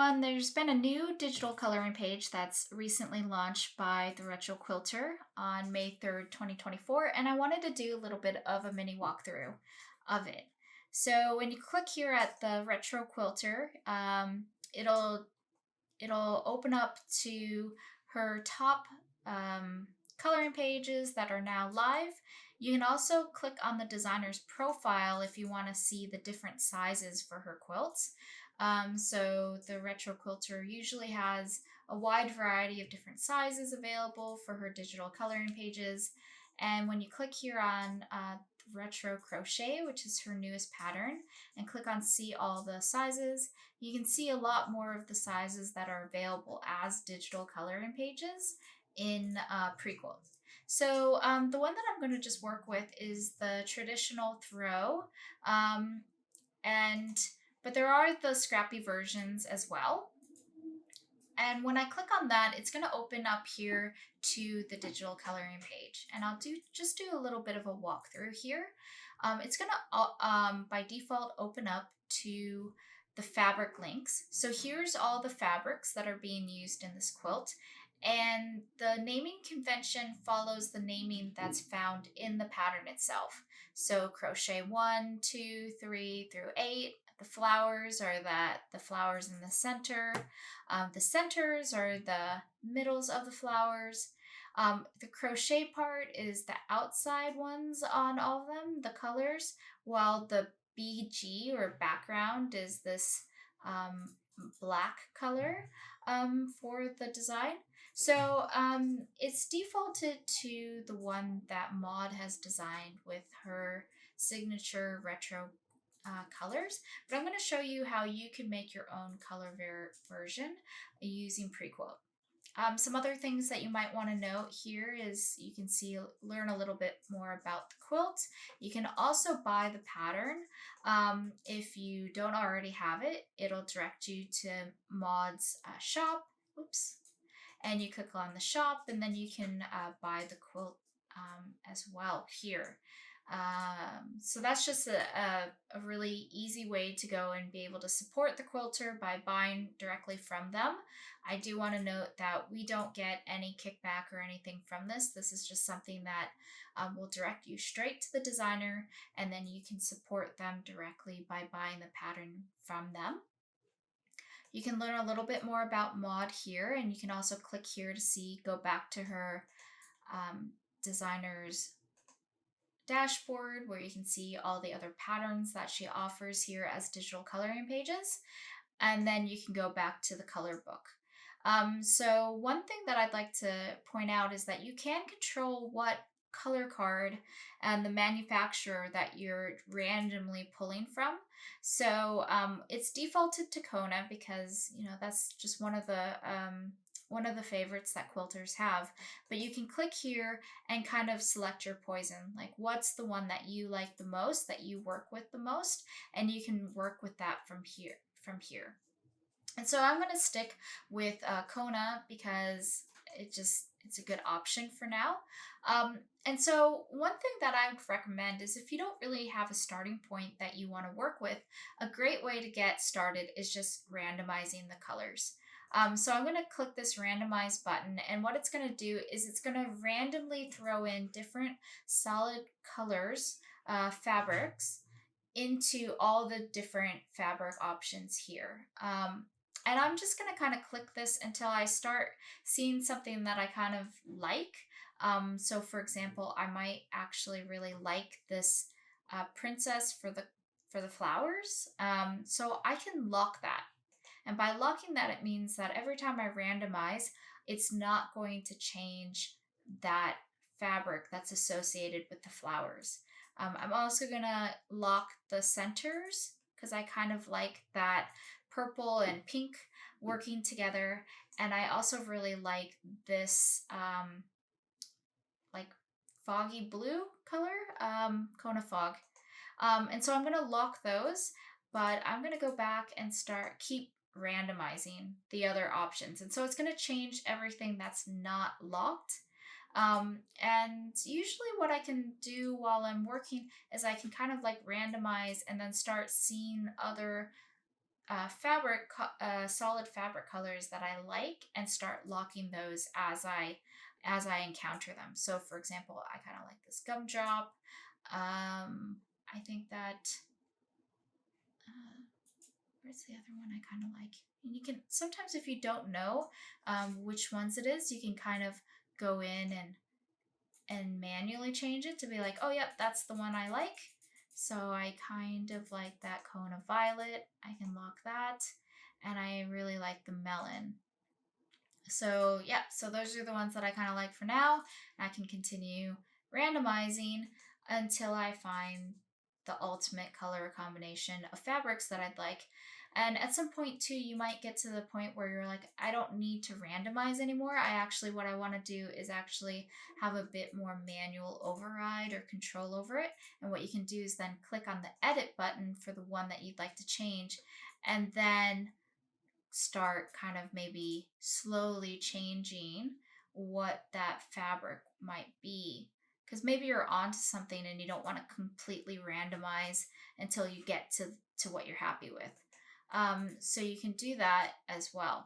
everyone, there's been a new digital coloring page that's recently launched by the Retro Quilter on May 3rd, 2024, and I wanted to do a little bit of a mini walkthrough of it. So when you click here at the Retro Quilter, it'll open up to her top coloring pages that are now live. You can also click on the designer's profile if you want to see the different sizes for her quilts. So the Retro Quilter usually has a wide variety of different sizes available for her digital coloring pages. And when you click here on Retro Crochet, which is her newest pattern, and click on see all the sizes, you can see a lot more of the sizes that are available as digital coloring pages in PreQuilt. So the one that I'm going to just work with is the traditional throw, but there are the scrappy versions as well. And when I click on that, it's going to open up here to the digital coloring page. And I'll just do a little bit of a walkthrough here. It's going to, by default, open up to the fabric links. So here's all the fabrics that are being used in this quilt. And the naming convention follows the naming that's found in the pattern itself. So crochet 1, 2, 3 through 8. The flowers are the flowers in the center. The centers are the middles of the flowers. The crochet part is the outside ones on all of them, the colors, while the BG or background is this black color for the design. So it's defaulted to the one that Maude has designed with her signature retro colors, but I'm going to show you how you can make your own color version using PreQuilt. Some other things that you might want to note here is you can learn a little bit more about the quilt. You can also buy the pattern. If you don't already have it, it'll direct you to Maude's shop. Oops. And you click on the shop, and then you can buy the quilt as well here. So that's just a really easy way to go and be able to support the quilter by buying directly from them. I do want to note that we don't get any kickback or anything from this. This is just something that will direct you straight to the designer, and then you can support them directly by buying the pattern from them. You can learn a little bit more about Maude here, and you can also click here to go back to her designer's dashboard where you can see all the other patterns that she offers here as digital coloring pages. And then you can go back to the color book. So one thing that I'd like to point out is that you can control what color card and the manufacturer that you're randomly pulling from. So it's defaulted to Kona because that's just one of the favorites that quilters have, but you can click here and kind of select your poison, like what's the one that you like the most, that you work with the most, and you can work with that from here. And so I'm going to stick with Kona because it's a good option for now. And so one thing that I would recommend is if you don't really have a starting point that you want to work with, a great way to get started is just randomizing the colors. So I'm going to click this randomize button, and what it's going to do is it's going to randomly throw in different solid colors, fabrics, into all the different fabric options here. And I'm just going to kind of click this until I start seeing something that I kind of like. So for example, I might actually really like this princess for the flowers. So I can lock that. And by locking that, it means that every time I randomize, it's not going to change that fabric that's associated with the flowers. I'm also going to lock the centers because I kind of like that purple and pink working together. And I also really like this like foggy blue color, Kona Fog. And so I'm going to lock those, but I'm going to go back and keep randomizing the other options. And so it's going to change everything that's not locked. And usually what I can do while I'm working is I can kind of like randomize and then start seeing other solid fabric colors that I like and start locking those as I encounter them. So for example, I kind of like this gumdrop. I think that where's the other one I kind of like? And you can sometimes, if you don't know which ones it is, you can kind of go in and manually change it to be like, oh yep, that's the one I like. So I kind of like that cone of violet. I can lock that, and I really like the melon. So yeah, so those are the ones that I kind of like for now. I can continue randomizing until I find the ultimate color combination of fabrics that I'd like. And at some point too, you might get to the point where you're like, I don't need to randomize anymore. What I want to do is actually have a bit more manual override or control over it. And what you can do is then click on the edit button for the one that you'd like to change, and then start kind of maybe slowly changing what that fabric might be. Because maybe you're onto something and you don't want to completely randomize until you get to what you're happy with. So you can do that as well.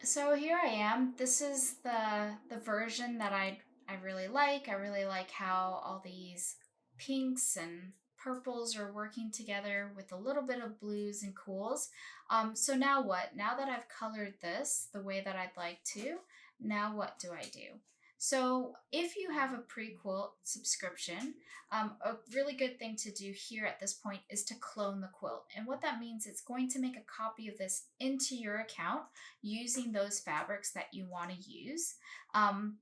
So here I am. This is the version that I really like. I really like how all these pinks and purples are working together with a little bit of blues and cools. So now what? Now that I've colored this the way that I'd like to, now what do I do? So if you have a PreQuilt subscription, a really good thing to do here at this point is to clone the quilt. And what that means, it's going to make a copy of this into your account using those fabrics that you want to use. Um,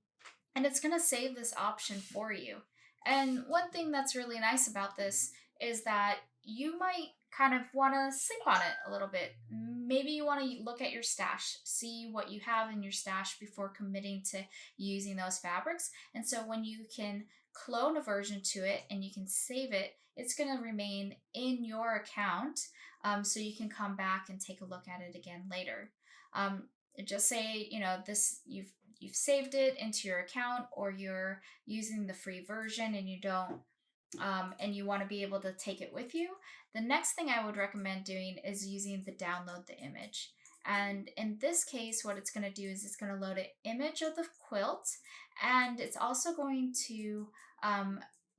and it's going to save this option for you. And one thing that's really nice about this is that you might kind of want to sleep on it a little bit. Maybe you want to look at your stash, see what you have in your stash before committing to using those fabrics. And so when you can clone a version to it and you can save it, it's going to remain in your account, so you can come back and take a look at it again later. Um, just say, this, you've saved it into your account, or you're using the free version and you don't, and you want to be able to take it with you. The next thing I would recommend doing is using the download the image. And in this case, what it's going to do is it's going to load an image of the quilt, and it's also going to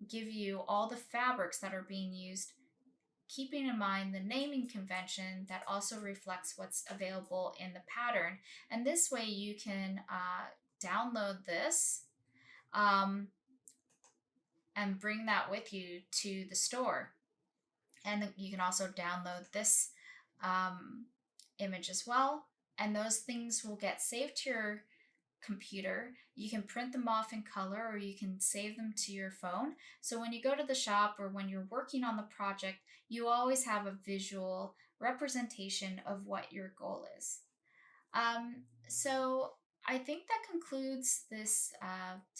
give you all the fabrics that are being used, keeping in mind the naming convention that also reflects what's available in the pattern. And this way you can download this um, and bring that with you to the store. And you can also download this image as well. And those things will get saved to your computer. You can print them off in color, or you can save them to your phone. So when you go to the shop or when you're working on the project, you always have a visual representation of what your goal is. So I think that concludes this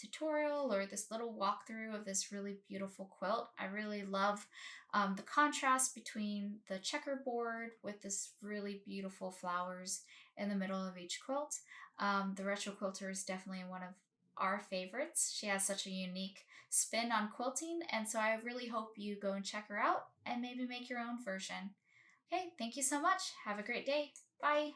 tutorial, or this little walkthrough of this really beautiful quilt. I really love the contrast between the checkerboard with this really beautiful flowers in the middle of each quilt. The Retro Quilter is definitely one of our favorites. She has such a unique spin on quilting, and so I really hope you go and check her out and maybe make your own version. Okay, thank you so much. Have a great day. Bye.